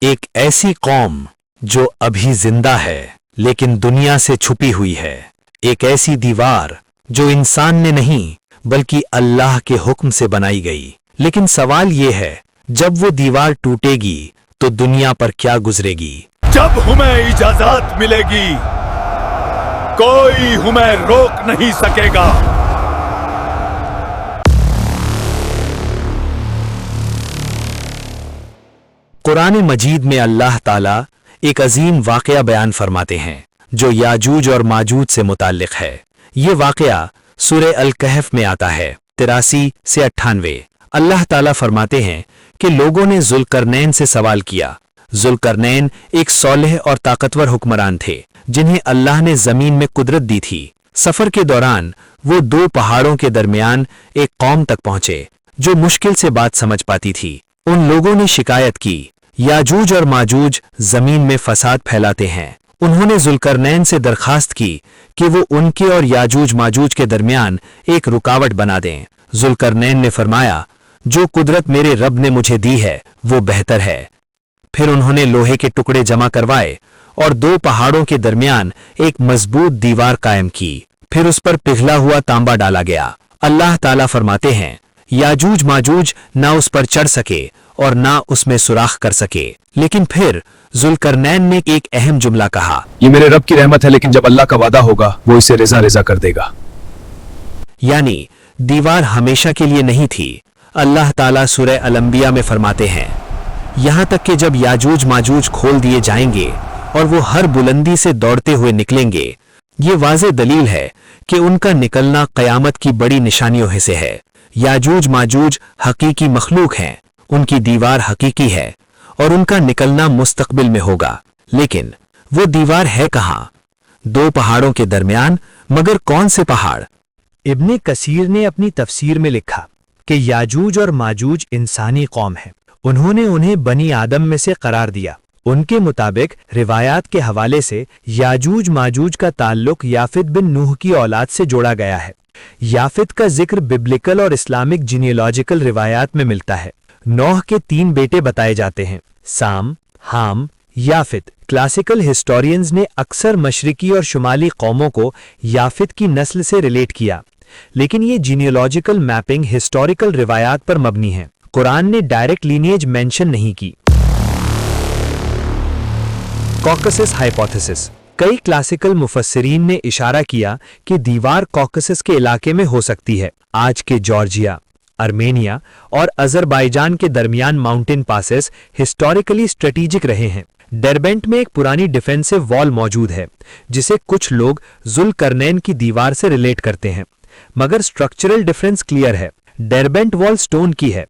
ایک ایسی قوم جو ابھی زندہ ہے لیکن دنیا سے چھپی ہوئی ہے، ایک ایسی دیوار جو انسان نے نہیں بلکہ اللہ کے حکم سے بنائی گئی۔ لیکن سوال یہ ہے، جب وہ دیوار ٹوٹے گی تو دنیا پر کیا گزرے گی؟ جب ہمیں اجازت ملے گی کوئی ہمیں روک نہیں سکے گا۔ قرآن مجید میں اللہ تعالیٰ ایک عظیم واقعہ بیان فرماتے ہیں جو یاجوج اور ماجوج سے متعلق ہے۔ یہ واقعہ سورہ الکہف میں آتا ہے 83 سے 98۔ اللہ تعالیٰ فرماتے ہیں کہ لوگوں نے ذوالقرنین سے سوال کیا۔ ذوالقرنین ایک صالح اور طاقتور حکمران تھے جنہیں اللہ نے زمین میں قدرت دی تھی۔ سفر کے دوران وہ دو پہاڑوں کے درمیان ایک قوم تک پہنچے جو مشکل سے بات سمجھ پاتی تھی۔ ان لوگوں نے شکایت کی، یاجوج اور ماجوج زمین میں فساد پھیلاتے ہیں۔ انہوں نے ذوالقرنین سے درخواست کی کہ وہ ان کے اور یاجوج ماجوج کے درمیان ایک رکاوٹ بنا دیں۔ ذوالقرنین نے فرمایا، جو قدرت میرے رب نے مجھے دی ہے وہ بہتر ہے۔ پھر انہوں نے لوہے کے ٹکڑے جمع کروائے اور دو پہاڑوں کے درمیان ایک مضبوط دیوار قائم کی۔ پھر اس پر پگھلا ہوا تانبا ڈالا گیا۔ اللہ تعالیٰ فرماتے ہیں، یاجوج ماجوج نہ اس پر چڑھ سکے اور نہ اس میں سوراخ کر سکے۔ لیکن پھر ذوالقرنین نے ایک اہم جملہ کہا، یہ میرے رب کی رحمت ہے، لیکن جب اللہ کا وعدہ ہوگا وہ اسے رضا رضا کر دے گا۔ یعنی دیوار ہمیشہ کے لیے نہیں تھی۔ اللہ تعالیٰ سورہ الانبیاء میں فرماتے ہیں، یہاں تک کہ جب یاجوج ماجوج کھول دیے جائیں گے اور وہ ہر بلندی سے دوڑتے ہوئے نکلیں گے، یہ واضح دلیل ہے کہ ان کا نکلنا قیامت کی بڑی نشانیوں میں سے ہے۔ یاجوج ماجوج حقیقی مخلوق ہیں، ان کی دیوار حقیقی ہے اور ان کا نکلنا مستقبل میں ہوگا۔ لیکن وہ دیوار ہے کہاں؟ دو پہاڑوں کے درمیان، مگر کون سے پہاڑ؟ ابن کثیر نے اپنی تفسیر میں لکھا کہ یاجوج اور ماجوج انسانی قوم ہے، انہوں نے انہیں بنی آدم میں سے قرار دیا۔ ان کے مطابق روایات کے حوالے سے یاجوج ماجوج کا تعلق یافت بن نوح کی اولاد سے جوڑا گیا ہے۔ یافت کا ذکر ببلکل اور اسلامک جینیولوجیکل روایات میں ملتا ہے۔ نوح کے 3 بیٹے بتائے جاتے ہیں، سام، حام، یافت۔ کلاسیکل ہسٹورینز نے اکثر مشرقی اور شمالی قوموں کو یافت کی نسل سے ریلیٹ کیا، لیکن یہ جینیولوجیکل میپنگ ہسٹوریکل روایات پر مبنی ہے۔ قرآن نے ڈائریکٹ لینیج مینشن نہیں کی۔ کوکسس ہائپوتھیسس۔ کئی کلاسیکل مفسرین نے اشارہ کیا کہ دیوار کوکسس کے علاقے میں ہو سکتی ہے۔ آج کے جارجیا، ارمینیا اور اذربائیجان کے درمیان ماؤنٹین پاسز ہسٹوریکلی اسٹریٹیجک رہے ہیں۔ ڈربینٹ میں ایک پرانی ڈیفینسو وال موجود ہے جسے کچھ لوگ ذوالقرنین کی دیوار سے ریلیٹ کرتے ہیں، مگر سٹرکچرل ڈیفرنس کلیئر ہے۔ ڈربینٹ وال سٹون کی ہے،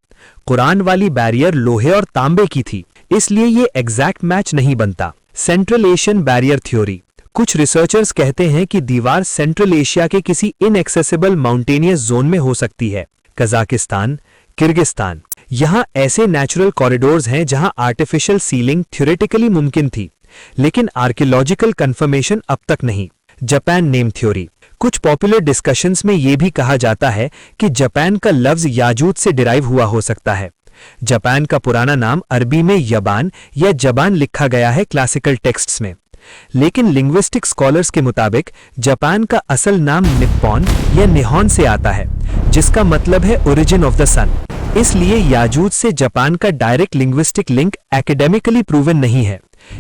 قرآن والی بیریئر لوہے اور تانبے کی تھی، اس لیے یہ ایگزیکٹ میچ نہیں بنتا۔ Central Asian barrier theory. کچھ ریسرچرز کہتے ہیں کہ دیوار سینٹرل ایشیا کے کسی ان ایکسیسیبل ماؤنٹینیس زون میں ہو سکتی ہے، قزاقستان، کرگستان۔ یہاں ایسے نیچرل کوریڈورز ہیں جہاں آرٹیفیشل سیلنگ تھیوریٹیکلی ممکن تھی، لیکن آرکیولوجیکل کنفرمیشن اب تک نہیں۔ جاپان نیم تھیوری۔ کچھ پاپولر ڈسکشنز میں یہ بھی کہا جاتا ہے کہ جاپان کا لفظ یاجوج سے ڈرائیو ہوا ہو سکتا ہے۔ جاپان کا پرانا نام عربی میں یبان یا جبان لکھا گیا ہے کلاسیکل ٹیکسٹس میں، لیکن لنگوسٹک سکولرز کے مطابق جاپان کا اصل نام نپون یا نیہون سے آتا ہے، جس کا مطلب ہے اوریجن آف دا سن۔ اس لیے یاجوج سے جاپان کا ڈائریکٹ لنگوسٹک لنک ایکیڈیمکلی پروون نہیں ہے،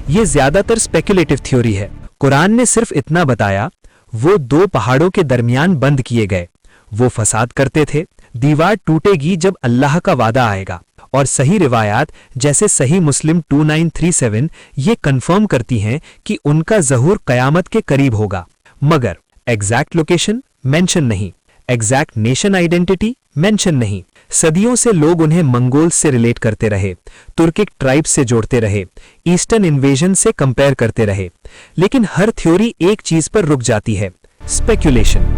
یہ زیادہ تر اسپیکولیٹو تھیوری ہے۔ قرآن نے صرف اتنا بتایا، وہ دو پہاڑوں کے درمیان بند کیے گئے، وہ فساد کرتے تھے، دیوار ٹوٹے گی جب اللہ کا وعدہ آئے گا، اور صحیح روایات جیسے صحیح مسلم 2937 یہ کنفرم کرتی ہیں کہ ان کا ظہور قیامت کے قریب ہوگا، مگر ایگزیکٹ لوکیشن مینشن نہیں، ایگزیکٹ نیشن آئیڈینٹی مینشن نہیں۔ صدیوں سے لوگ انہیں منگولز سے ریلیٹ کرتے رہے، ترکک ٹرائب سے جوڑتے رہے، ایسٹرن انویژن سے کمپیئر کرتے رہے، لیکن ہر تھیوری ایک چیز پر رک جاتی ہے، اسپیکولیشن۔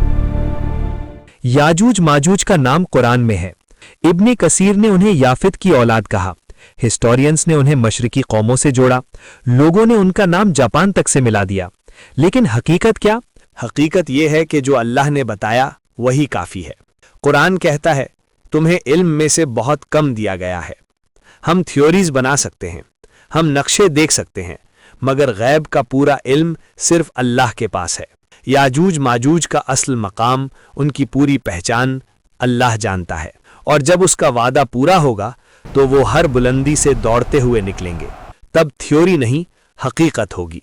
یاجوج ماجوج کا نام قرآن میں ہے، ابن کثیر نے انہیں یافت کی اولاد کہا، ہسٹورینز نے انہیں مشرقی قوموں سے جوڑا، لوگوں نے ان کا نام جاپان تک سے ملا دیا۔ لیکن حقیقت کیا؟ حقیقت یہ ہے کہ جو اللہ نے بتایا وہی کافی ہے۔ قرآن کہتا ہے، تمہیں علم میں سے بہت کم دیا گیا ہے۔ ہم تھیوریز بنا سکتے ہیں، ہم نقشے دیکھ سکتے ہیں مگر غیب کا پورا علم صرف اللہ کے پاس ہے۔ یاجوج ماجوج کا اصل مقام، ان کی پوری پہچان اللہ جانتا ہے، اور جب اس کا وعدہ پورا ہوگا تو وہ ہر بلندی سے دوڑتے ہوئے نکلیں گے۔ تب تھیوری نہیں، حقیقت ہوگی۔